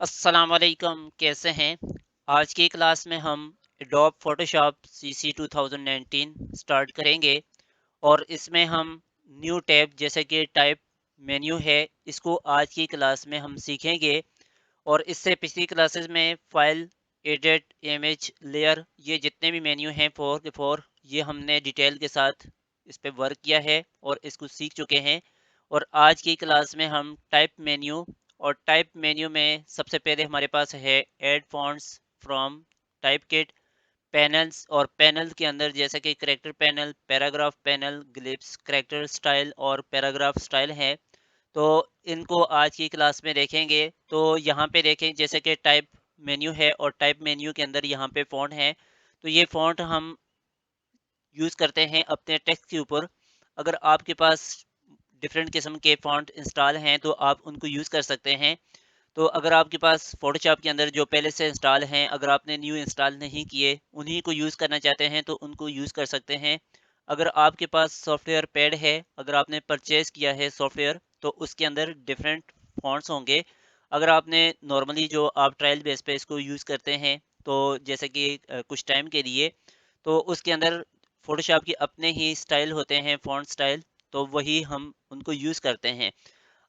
अस्सलाम वालेकुम, कैसे हैं? आज की क्लास में हम एडोब फोटोशॉप सीसी 2019 स्टार्ट करेंगे और इसमें हम न्यू टैब जैसे कि टाइप मेन्यू है, इसको आज की क्लास में हम सीखेंगे। और इससे पिछली क्लासेस में फाइल, एडिट, इमेज, लेयर ये जितने भी मेन्यू हैं 4 के 4 ये हमने डिटेल के साथ इस पे वर्क किया है और इसको सीख चुके हैं। और आज की क्लास में हम टाइप मेन्यू और टाइप मेन्यू में सबसे पहले हमारे पास है add fonts from type kit, panels और पैनल के अंदर जैसे कि character panel, paragraph panel, ग्लिप्स, character style और पैराग्राफ स्टाइल है। तो इनको आज की क्लास में देखेंगे। तो यहाँ पे देखें जैसे कि टाइप मेन्यू है और टाइप मेन्यू के अंदर यहाँ पे फ़ॉन्ट है। तो ये फ़ॉन्ट हम यूज़ करते हैं अपने टेक्स्ट के ऊपर। अगर आपके पास डिफरेंट किस्म के फ़ॉन्ट इंस्टॉल हैं तो आप उनको यूज़ कर सकते हैं। तो अगर आपके पास फ़ोटोशॉप के अंदर जो पहले से इंस्टॉल हैं, अगर आपने न्यू इंस्टॉल नहीं किए, उन्हीं को यूज़ करना चाहते हैं तो उनको यूज़ कर सकते हैं। अगर आपके पास सॉफ्टवेयर पैड है, अगर आपने परचेज़ किया है सॉफ्टवेयर तो उसके अंदर डिफरेंट फ़ॉन्ट्स होंगे। अगर आपने नॉर्मली जो आप ट्रायल बेस पे इसको यूज़ करते हैं, तो जैसे कि कुछ टाइम के लिए, तो उसके अंदर फ़ोटोशॉप के अपने ही स्टाइल होते हैं, फ़ॉन्ट स्टाइल, तो वही हम उनको यूज़ करते हैं।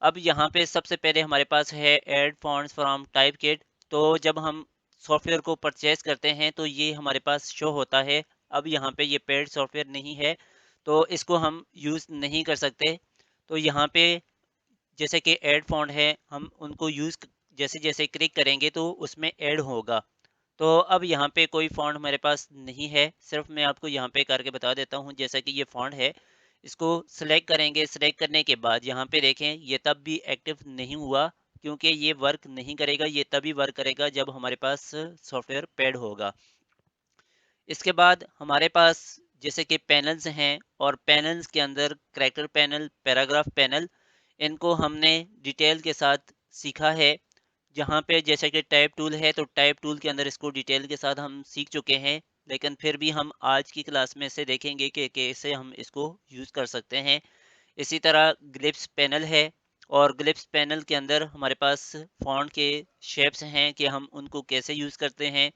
अब यहाँ पे सबसे पहले हमारे पास है add fonts from type kit. तो जब हम सॉफ्टवेयर को परचेज़ करते हैं तो ये हमारे पास शो होता है। अब यहाँ पे ये पेड सॉफ्टवेयर नहीं है, तो इसको हम यूज़ नहीं कर सकते। तो यहाँ पे जैसे कि ऐड फ़ॉन्ट है, हम उनको यूज़ जैसे-जैसे क्लिक करेंगे तो उसमें ऐड होगा। तो अब यहाँ पे कोई फ़ॉन्ट हमारे पास नहीं है, सिर्फ़ मैं आपको यहाँ पे करके बता देता हूँ। जैसा कि ये फ़ॉन्ट है, इसको सेलेक्ट करेंगे, सेलेक्ट करने के बाद यहाँ पे देखें ये तब भी एक्टिव नहीं हुआ, क्योंकि ये वर्क नहीं करेगा, ये तभी वर्क करेगा जब हमारे पास सॉफ्टवेयर पैड होगा। इसके बाद हमारे पास जैसे कि पैनल्स हैं और पैनल्स के अंदर करैक्टर पैनल, पैराग्राफ पैनल, इनको हमने डिटेल के साथ सीखा है। जहाँ पे जैसे कि टाइप टूल है, तो टाइप टूल के अंदर इसको डिटेल के साथ हम सीख चुके हैं, लेकिन फिर भी हम आज की क्लास में से देखेंगे कि कैसे हम इसको यूज़ कर सकते हैं। इसी तरह ग्लिप्स पैनल है और ग्लिप्स पैनल के अंदर हमारे पास फ़ॉन्ट के शेप्स हैं कि हम उनको कैसे यूज़ करते हैं।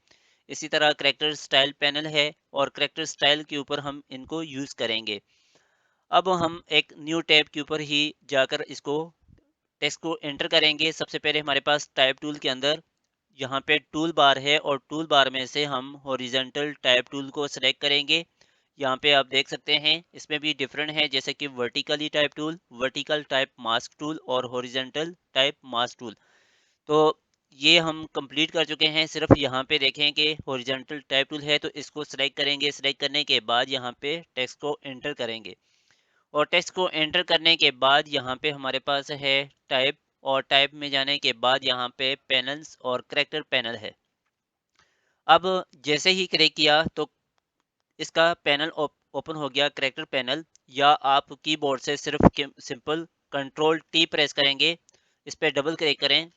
इसी तरह करैक्टर स्टाइल पैनल है और करैक्टर स्टाइल के ऊपर हम इनको यूज़ करेंगे। अब हम एक न्यू टैब के ऊपर ही जाकर इसको टेक्स्ट को एंटर करेंगे। सबसे पहले हमारे पास टाइप टूल के अंदर यहाँ पे टूल बार है और टूल बार में से हम हॉरिजॉन्टल टाइप टूल को सिलेक्ट करेंगे। यहाँ पे आप देख सकते हैं इसमें भी डिफरेंट है, जैसे कि vertically type tool, vertical type mask tool और हॉरिजॉन्टल टाइप मास्क टूल। तो ये हम कंप्लीट कर चुके हैं। सिर्फ यहाँ पे देखें कि हॉरिजॉन्टल टाइप टूल है तो इसको सिलेक्ट करेंगे। सिलेक्ट करने के बाद यहाँ पे टेक्स्ट को एंटर करेंगे और टेक्स्ट को एंटर करने के बाद यहाँ पे हमारे पास है टाइप, और टाइप में जाने के बाद यहाँ पे पैनल्स और करैक्टर पैनल है। अब जैसे ही क्लिक किया तो इसका पैनल ओपन हो गया, करैक्टर पैनल। या आप कीबोर्ड से सिर्फ सिंपल कंट्रोल टी प्रेस करेंगे, इस पे डबल क्लिक करें।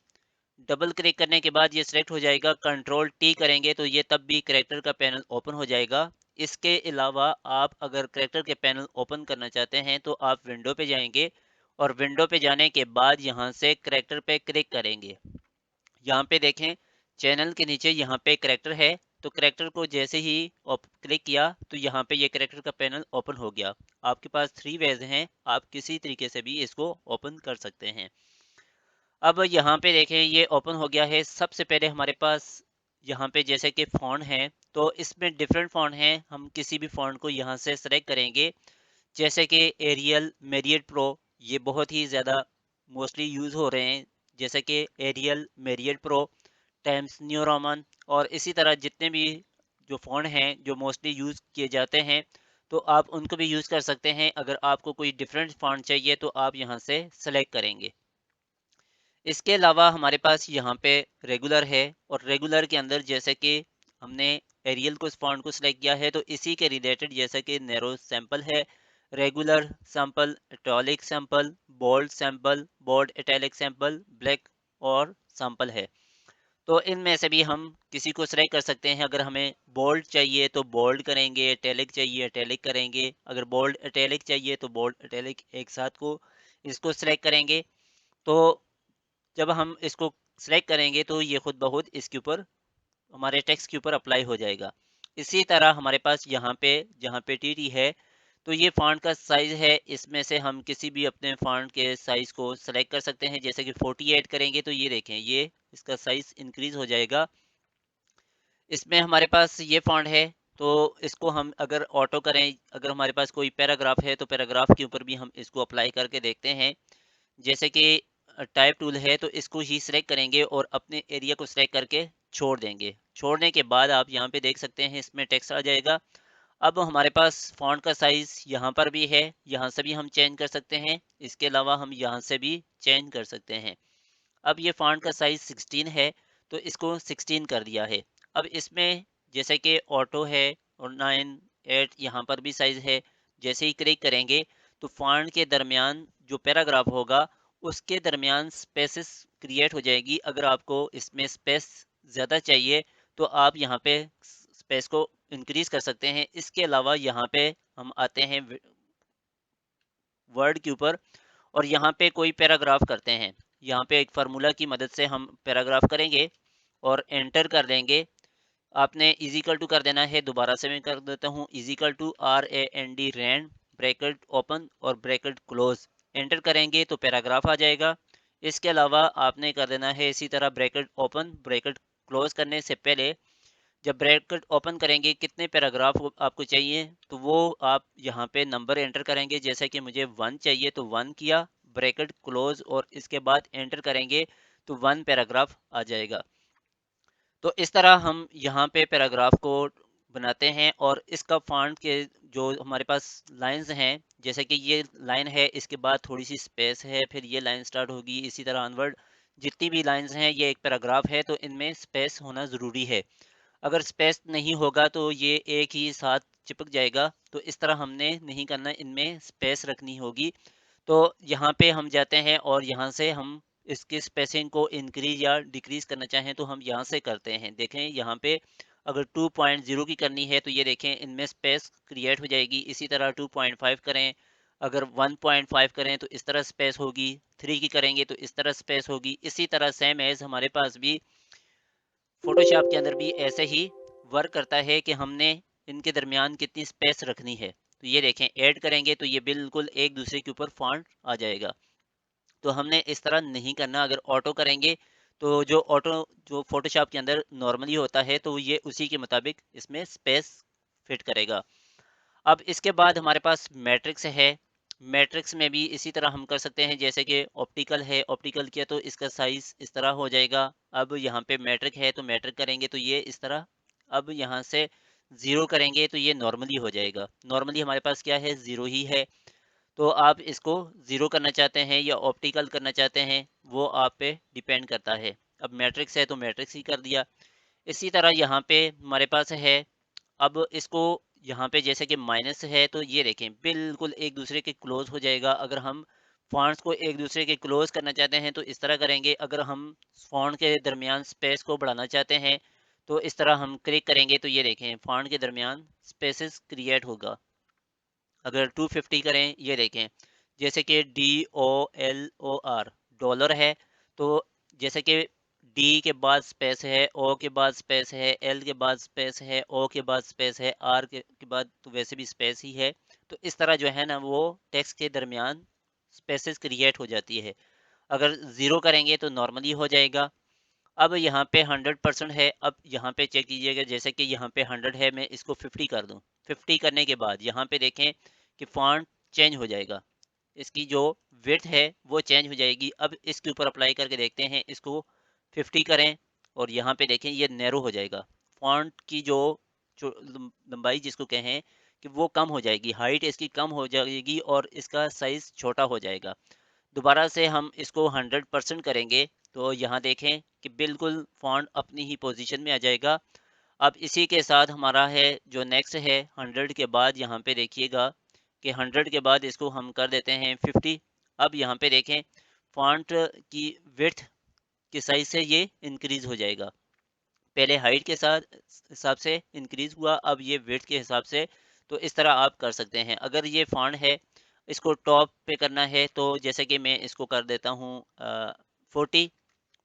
डबल क्लिक करने के बाद ये सिलेक्ट हो जाएगा, कंट्रोल टी करेंगे तो ये तब भी करैक्टर का पैनल ओपन हो जाएगा। इसके अलावा आप अगर करैक्टर के पैनल ओपन करना चाहते हैं तो आप विंडो पे जाएंगे और विंडो पे जाने के बाद यहाँ से करैक्टर पे क्लिक करेंगे। यहाँ पे देखें चैनल के नीचे यहाँ पे करैक्टर है, तो करैक्टर को जैसे ही क्लिक किया तो यहाँ पे ये करैक्टर का पैनल ओपन हो गया। आपके पास 3 वेज हैं, आप किसी तरीके से भी इसको ओपन कर सकते हैं। अब यहाँ पे देखें ये ओपन हो गया है। सबसे पहले हमारे पास यहाँ पे जैसे कि फ़ॉन्ट है, तो इसमें डिफरेंट फ़ॉन्ट हैं। हम किसी भी फ़ॉन्ट को यहाँ से सेलेक्ट करेंगे, जैसे कि एरियल, मेरियल प्रो, ये बहुत ही ज़्यादा मोस्टली यूज़ हो रहे हैं। जैसे कि Arial, Myriad Pro, Times New Roman और इसी तरह जितने भी जो फ़ॉन्ट हैं जो मोस्टली यूज़ किए जाते हैं, तो आप उनको भी यूज़ कर सकते हैं। अगर आपको कोई डिफरेंट फ़ॉन्ट चाहिए तो आप यहाँ से सेलेक्ट करेंगे। इसके अलावा हमारे पास यहाँ पे रेगुलर है और रेगुलर के अंदर जैसे कि हमने एरियल को, इस फॉन्ट को सिलेक्ट किया है, तो इसी के रिलेटेड जैसे कि नैरो सैंपल है, regular sample, italic sample, bold sample, bold italic sample, black और सैंपल है। तो इनमें से भी हम किसी को सिलेक्ट कर सकते हैं। अगर हमें बोल्ड चाहिए तो बोल्ड करेंगे, इटैलिक चाहिए इटैलिक करेंगे। अगर बोल्ड इटैलिक चाहिए तो बोल्ड इटैलिक एक साथ को इसको सिलेक्ट करेंगे। तो जब हम इसको सेलेक्ट करेंगे तो ये खुद ब खुद इसके ऊपर हमारे टेक्स्ट के ऊपर अप्लाई हो जाएगा। इसी तरह हमारे पास यहाँ पे जहाँ पे टीटी है, तो ये फ़ॉन्ट का साइज़ है, इसमें से हम किसी भी अपने फ़ॉन्ट के साइज़ को सेलेक्ट कर सकते हैं। जैसे कि 48 करेंगे तो ये देखें, ये इसका साइज़ इंक्रीज़ हो जाएगा। इसमें हमारे पास ये फ़ॉन्ट है, तो इसको हम अगर ऑटो करें, अगर हमारे पास कोई पैराग्राफ है, तो पैराग्राफ के ऊपर भी हम इसको अप्लाई करके देखते हैं। जैसे कि टाइप टूल है, तो इसको ही सिलेक्ट करेंगे और अपने एरिया को सिलेक्ट करके छोड़ देंगे। छोड़ने के बाद आप यहाँ पे देख सकते हैं इसमें टेक्स्ट आ जाएगा। अब हमारे पास फ़ॉन्ट का साइज़ यहाँ पर भी है, यहाँ से भी हम चेंज कर सकते हैं। इसके अलावा हम यहाँ से भी चेंज कर सकते हैं। अब ये फ़ॉन्ट का साइज़ 16 है, तो इसको 16 कर दिया है। अब इसमें जैसे कि ऑटो है और 9, 8 यहाँ पर भी साइज़ है। जैसे ही क्लिक करेंगे, तो फ़ॉन्ट के दरमियान जो पैराग्राफ होगा, उसके दरमियान स्पेसेस क्रिएट हो जाएगी। अगर आपको इसमें स्पेस ज़्यादा चाहिए, तो आप यहाँ पे स्पेस को इंक्रीज़ कर सकते हैं। इसके अलावा यहाँ पे हम आते हैं वर्ड के ऊपर और यहाँ पे कोई पैराग्राफ करते हैं। यहाँ पे एक फार्मूला की मदद से हम पैराग्राफ करेंगे और एंटर कर देंगे। आपने इज इक्वल टू कर देना है, दोबारा से मैं कर देता हूँ, is equal to RAND rand bracket open और ब्रैकेट क्लोज। एंटर करेंगे तो पैराग्राफ आ जाएगा। इसके अलावा आपने कर देना है इसी तरह ब्रैकेट ओपन ब्रैकेट क्लोज करने से पहले जब ब्रैकेट ओपन करेंगे कितने पैराग्राफ आपको चाहिए, तो वो आप यहाँ पे नंबर एंटर करेंगे। जैसे कि मुझे 1 चाहिए तो 1 किया, ब्रैकेट क्लोज और इसके बाद एंटर करेंगे तो 1 पैराग्राफ आ जाएगा। तो इस तरह हम यहाँ पे पैराग्राफ को बनाते हैं और इसका फॉन्ट के जो हमारे पास लाइंस हैं, जैसे कि ये लाइन है, इसके बाद थोड़ी सी स्पेस है, फिर ये लाइन स्टार्ट होगी, इसी तरह अनवर्ड जितनी भी लाइंस हैं, ये एक पैराग्राफ है तो इनमें स्पेस होना ज़रूरी है। अगर स्पेस नहीं होगा तो ये एक ही साथ चिपक जाएगा। तो इस तरह हमने नहीं करना, इनमें स्पेस रखनी होगी। तो यहाँ पे हम जाते हैं और यहाँ से हम इसकी स्पेसिंग को इंक्रीज या डिक्रीज करना चाहें तो हम यहाँ से करते हैं। देखें यहाँ पे अगर 2.0 की करनी है तो ये देखें इनमें स्पेस क्रिएट हो जाएगी। इसी तरह 2.5 करें, अगर 1.5 करें तो इस तरह स्पेस होगी, 3 की करेंगे तो इस तरह स्पेस होगी। इसी तरह सेम एज हमारे पास भी फोटोशॉप के अंदर भी ऐसे ही वर्क करता है कि हमने इनके दरमियान कितनी स्पेस रखनी है। तो ये देखें ऐड करेंगे तो ये बिल्कुल एक दूसरे के ऊपर फॉन्ट आ जाएगा। तो हमने इस तरह नहीं करना। अगर ऑटो करेंगे तो जो ऑटो जो फोटोशॉप के अंदर नॉर्मली होता है तो ये उसी के मुताबिक इसमें स्पेस फिट करेगा। अब इसके बाद हमारे पास मैट्रिक्स है। मैट्रिक्स में भी इसी तरह हम कर सकते हैं जैसे कि ऑप्टिकल है, ऑप्टिकल किया तो इसका साइज इस तरह हो जाएगा। अब यहाँ पे मैट्रिक है तो मैट्रिक करेंगे तो ये इस तरह। अब यहाँ से ज़ीरो करेंगे तो ये नॉर्मली हो जाएगा। नॉर्मली हमारे पास क्या है, ज़ीरो ही है। तो आप इसको ज़ीरो करना चाहते हैं या ऑप्टिकल करना चाहते हैं, वो आप पे डिपेंड करता है। अब मैट्रिक्स है तो मैट्रिक्स ही कर दिया। इसी तरह यहाँ पे हमारे पास है, अब इसको यहाँ पे जैसे कि माइनस है तो ये देखें बिल्कुल एक दूसरे के क्लोज हो जाएगा। अगर हम फॉन्ट्स को एक दूसरे के क्लोज करना चाहते हैं तो इस तरह करेंगे। अगर हम फॉन्ट के दरमियान स्पेस को बढ़ाना चाहते हैं तो इस तरह हम क्लिक करेंगे तो ये देखें फॉन्ट के दरमियान स्पेसेस क्रिएट होगा। अगर 250 करें, ये देखें जैसे कि DOLOR डॉलर है, तो जैसे कि डी के बाद स्पेस है, ओ के बाद स्पेस है, एल के बाद स्पेस है, ओ के बाद स्पेस है, आर के बाद तो वैसे भी स्पेस ही है। तो इस तरह जो है ना वो टेक्स्ट के दरमियान स्पेसेस क्रिएट हो जाती है। अगर ज़ीरो करेंगे तो नॉर्मली हो जाएगा। अब यहाँ पे 100% है। अब यहाँ पे चेक कीजिएगा, जैसे कि यहाँ पे 100 है, मैं इसको 50 कर दूँ। 50 करने के बाद यहाँ पे देखें कि फॉन्ट चेंज हो जाएगा। इसकी जो विड्थ है वो चेंज हो जाएगी। अब इसके ऊपर अप्लाई करके देखते हैं, इसको 50 करें और यहाँ पे देखें ये नैरो हो जाएगा। फॉन्ट की जो लंबाई जिसको कहें कि वो कम हो जाएगी, हाइट इसकी कम हो जाएगी और इसका साइज छोटा हो जाएगा। दोबारा से हम इसको 100% करेंगे तो यहाँ देखें कि बिल्कुल फॉन्ट अपनी ही पोजीशन में आ जाएगा। अब इसी के साथ हमारा है जो नेक्स्ट है 100 के बाद, यहाँ पे देखिएगा कि 100 के बाद इसको हम कर देते हैं 50। अब यहाँ पे देखें फॉन्ट की विड्थ के साइज से ये इंक्रीज हो जाएगा। पहले हाइट के साथ हिसाब से इंक्रीज हुआ, अब ये विड्थ के हिसाब से। तो इस तरह आप कर सकते हैं। अगर ये फॉन्ट है, इसको टॉप पे करना है तो जैसे कि मैं इसको कर देता हूँ 40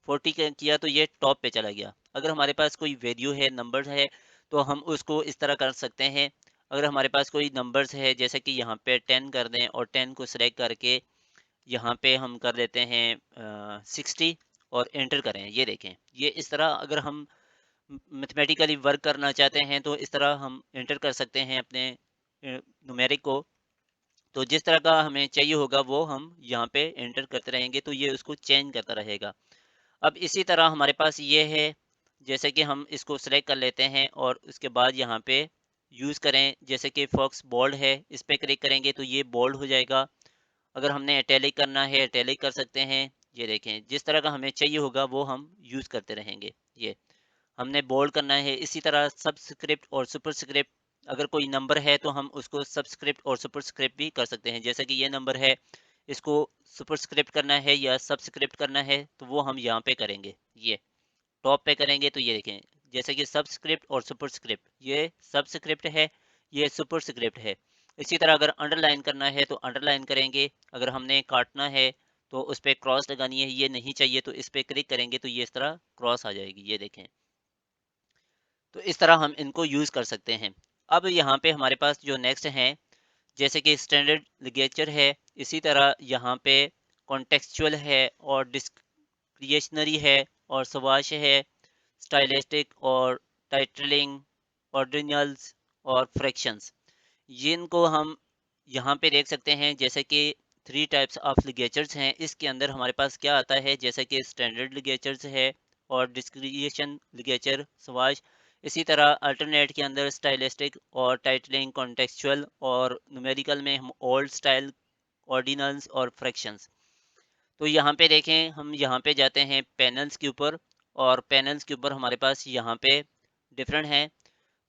40 किया तो ये टॉप पे चला गया। अगर हमारे पास कोई वैल्यू है, नंबर है, तो हम उसको इस तरह कर सकते हैं। अगर हमारे पास कोई नंबर्स है, जैसे कि यहाँ पे 10 कर दें और 10 को सिलेक्ट करके यहाँ पे हम कर देते हैं 60 और एंटर करें, ये देखें। ये इस तरह अगर हम मैथमेटिकली वर्क करना चाहते हैं तो इस तरह हम एंटर कर सकते हैं अपने न्यूमेरिक को। तो जिस तरह का हमें चाहिए होगा वो हम यहाँ पे एंटर करते रहेंगे, तो ये उसको चेंज करता रहेगा। अब इसी तरह हमारे पास ये है, जैसे कि हम इसको सेलेक्ट कर लेते हैं और उसके बाद यहाँ पे यूज़ करें, जैसे कि फॉक्स बोल्ड है, इस पे क्लिक करेंगे तो ये बोल्ड हो जाएगा। अगर हमने इटैलिक करना है, इटैलिक कर सकते हैं। ये देखें, जिस तरह का हमें चाहिए होगा वो हम यूज़ करते रहेंगे। ये हमने बोल्ड करना है, इसी तरह सबस्क्रिप्ट और सुपरस्क्रिप्ट। अगर कोई नंबर है तो हम उसको सबस्क्रिप्ट और सुपरस्क्रिप्ट भी कर सकते हैं। जैसे कि ये नंबर है, इसको सुपरस्क्रिप्ट करना है या सबस्क्रिप्ट करना है तो वो हम यहाँ पे करेंगे। ये टॉप पे करेंगे तो ये देखें, जैसे कि सबस्क्रिप्ट और सुपरस्क्रिप्ट, ये सबस्क्रिप्ट है, ये सुपरस्क्रिप्ट है। इसी तरह अगर अंडरलाइन करना है तो अंडरलाइन करेंगे। अगर हमने काटना है तो उस पर क्रॉस लगानी है, ये नहीं चाहिए तो इस पर क्लिक करेंगे तो ये इस तरह क्रॉस आ जाएगी, ये देखें। तो इस तरह हम इनको यूज़ कर सकते हैं। अब यहाँ पे हमारे पास जो नेक्स्ट हैं, जैसे कि स्टैंडर्ड लिगेचर है, इसी तरह यहाँ पे कॉन्टेक्सचुअल है और डिस्क्रिशनरी है और सवाश है, स्टाइलिस्टिक और टाइटलिंग, ऑर्डिनल्स और फ्रैक्शंस। जिनको हम यहाँ पे देख सकते हैं, जैसे कि 3 टाइप्स ऑफ लिगेचर्स हैं। इसके अंदर हमारे पास क्या आता है, जैसे कि स्टैंडर्ड लिगेचर्स है और डिस्क्रिशन लिगेचर सवाश। इसी तरह अल्टरनेट के अंदर स्टाइलिस्टिक और टाइटलिंग, कॉन्टेक्सचुअल और न्यूमेरिकल में हम ओल्ड स्टाइल, ऑर्डिनल्स और फ्रैक्शंस। तो यहाँ पे देखें, हम यहाँ पे जाते हैं पैनल्स के ऊपर और पैनल्स के ऊपर हमारे पास यहाँ पे डिफरेंट हैं,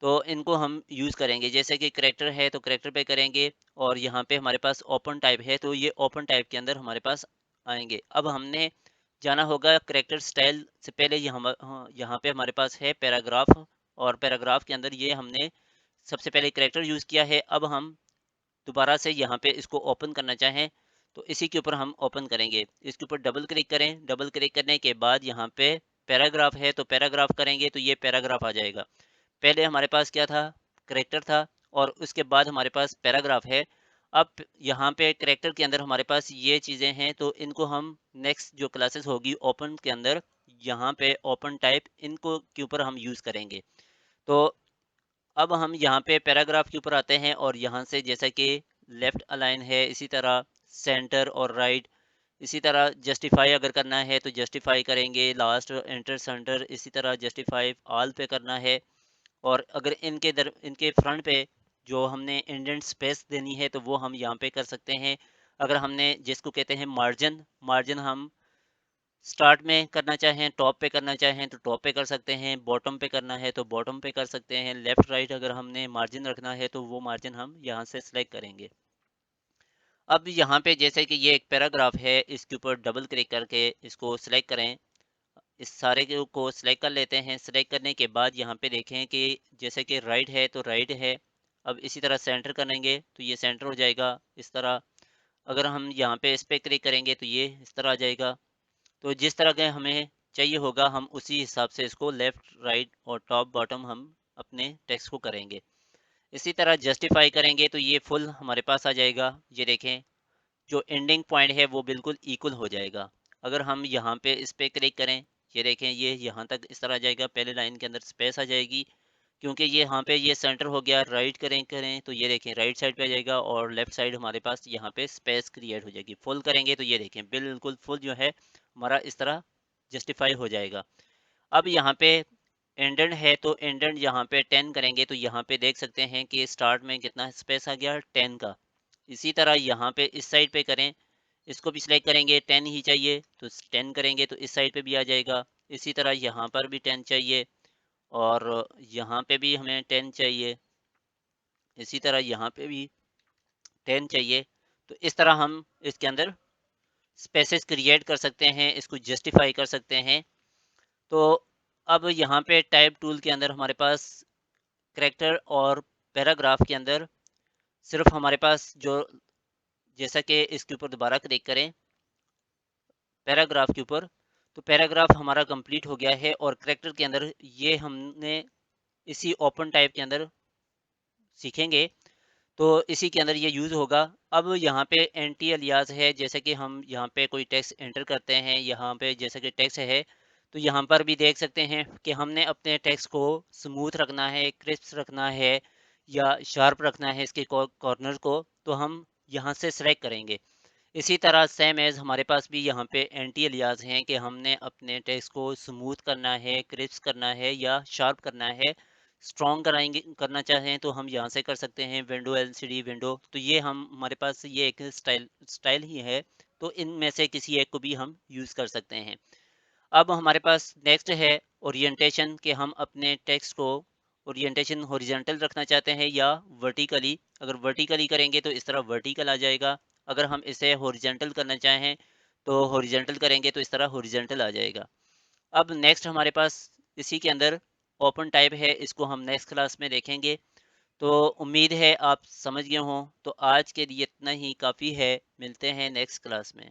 तो इनको हम यूज़ करेंगे। जैसे कि करेक्टर है तो करेक्टर पे करेंगे और यहाँ पे हमारे पास ओपन टाइप है तो ये ओपन टाइप के अंदर हमारे पास आएंगे। अब हमने जाना होगा करेक्टर स्टाइल से पहले, यहाँ पे हमारे पास है पैराग्राफ और पैराग्राफ के अंदर ये हमने सबसे पहले करेक्टर यूज़ किया है। अब हम दोबारा से यहाँ पे इसको ओपन करना चाहें तो इसी के ऊपर हम ओपन करेंगे। इसके ऊपर डबल क्लिक करें, डबल क्लिक करने के बाद यहाँ पे पैराग्राफ है तो पैराग्राफ करेंगे तो ये पैराग्राफ आ जाएगा। पहले हमारे पास क्या था, करेक्टर था और उसके बाद हमारे पास पैराग्राफ है। अब यहाँ पे करेक्टर के अंदर हमारे पास ये चीज़ें हैं तो इनको हम नेक्स्ट जो क्लासेस होगी ओपन के अंदर, यहाँ पे ओपन टाइप, इनको के ऊपर हम यूज़ करेंगे। तो अब हम यहाँ पे पैराग्राफ के ऊपर आते हैं और यहाँ से जैसा कि लेफ्ट अलाइन है, इसी तरह सेंटर और राइट, इसी तरह जस्टिफाई अगर करना है तो जस्टिफाई करेंगे, लास्ट एंटर सेंटर, इसी तरह जस्टिफाई ऑल पे करना है। और अगर इनके फ्रंट पे जो हमने इंडेंट स्पेस देनी है तो वो हम यहाँ पे कर सकते हैं। अगर हमने जिसको कहते हैं मार्जिन, मार्जिन हम स्टार्ट में करना चाहें, टॉप पे करना चाहें तो टॉप पे कर सकते हैं, बॉटम पे करना है तो बॉटम पे कर सकते हैं, लेफ्ट राइट अगर हमने मार्जिन रखना है तो वो मार्जिन हम यहाँ से सिलेक्ट करेंगे। अब यहाँ पे जैसे कि ये एक पैराग्राफ है, इसके ऊपर डबल क्लिक करके इसको सिलेक्ट करें। इस सारे को सिलेक्ट कर लेते हैं। सिलेक्ट करने के बाद यहाँ पे देखें कि जैसे कि राइट है तो राइट है। अब इसी तरह सेंटर करेंगे तो ये सेंटर हो जाएगा इस तरह। अगर हम यहाँ पे इस पे क्लिक करेंगे तो ये इस तरह आ जाएगा। तो जिस तरह के हमें चाहिए होगा हम उसी हिसाब से इसको लेफ्ट राइट और टॉप बॉटम हम अपने टेक्स्ट को करेंगे। इसी तरह जस्टिफाई करेंगे तो ये फुल हमारे पास आ जाएगा। ये देखें, जो एंडिंग पॉइंट है वो बिल्कुल इक्वल हो जाएगा। अगर हम यहाँ पे इस पे क्लिक करें, ये देखें, ये यहाँ तक इस तरह आ जाएगा। पहले लाइन के अंदर स्पेस आ जाएगी क्योंकि ये यहाँ पे ये सेंटर हो गया। राइट करें करें तो ये देखें राइट साइड पे आ जाएगा और लेफ्ट साइड हमारे पास यहाँ पे स्पेस क्रिएट हो जाएगी। फुल करेंगे तो ये देखें बिल्कुल फुल जो है हमारा इस तरह जस्टिफाई हो जाएगा। अब यहाँ पे एंडेंड है तो एंडेंड यहाँ पे 10 करेंगे तो यहाँ पे देख सकते हैं कि स्टार्ट में कितना स्पेस आ गया, 10 का। इसी तरह यहाँ पे इस साइड पे करें, इसको भी सिलेक्ट करेंगे, 10 ही चाहिए तो 10 करेंगे तो इस साइड पे भी आ जाएगा। इसी तरह यहाँ पर भी 10 चाहिए और यहाँ पे भी हमें 10 चाहिए, इसी तरह यहाँ पे भी 10 चाहिए। तो इस तरह हम इसके अंदर स्पेसेस क्रिएट कर सकते हैं, इसको जस्टिफाई कर सकते हैं। तो अब यहाँ पे टाइप टूल के अंदर हमारे पास करैक्टर और पैराग्राफ के अंदर सिर्फ हमारे पास जो, जैसा कि इसके ऊपर दोबारा क्लिक करें पैराग्राफ के ऊपर, तो पैराग्राफ हमारा कंप्लीट हो गया है और करैक्टर के अंदर ये हमने इसी ओपन टाइप के अंदर सीखेंगे। तो इसी के अंदर ये यूज़ होगा। अब यहाँ पे एंटी एलियास है, जैसे कि हम यहाँ पे कोई टेक्स्ट एंटर करते हैं, यहाँ पे जैसे कि टेक्स्ट है, तो यहाँ पर भी देख सकते हैं कि हमने अपने टेक्स्ट को स्मूथ रखना है, क्रिस्प रखना है या शार्प रखना है इसके कॉर्नर को, तो हम यहाँ से सेलेक्ट करेंगे। इसी तरह सेम एज़ हमारे पास भी यहाँ पे एंटी एलियास हैं कि हमने अपने टेक्स्ट को स्मूथ करना है, क्रिस्प करना है या शार्प करना है। स्ट्रॉन्ग कराएँगे करना चाहें तो हम यहाँ से कर सकते हैं विंडो एलसीडी विंडो, तो ये हम हमारे पास ये एक स्टाइल ही है, तो इनमें से किसी एक को भी हम यूज़ कर सकते हैं। अब हमारे पास नेक्स्ट है ओरिएंटेशन, कि हम अपने टेक्स्ट को ओरिएंटेशन हॉरिजॉन्टल रखना चाहते हैं या वर्टिकली। अगर वर्टिकली करेंगे तो इस तरह वर्टिकल आ जाएगा, अगर हम इसे हॉरिजॉन्टल करना चाहें तो हॉरिजॉन्टल करेंगे तो इस तरह हॉरिजॉन्टल आ जाएगा। अब नेक्स्ट हमारे पास इसी के अंदर ओपन टाइप है, इसको हम नेक्स्ट क्लास में देखेंगे। तो उम्मीद है आप समझ गए हों। तो आज के लिए इतना ही काफ़ी है, मिलते हैं नेक्स्ट क्लास में।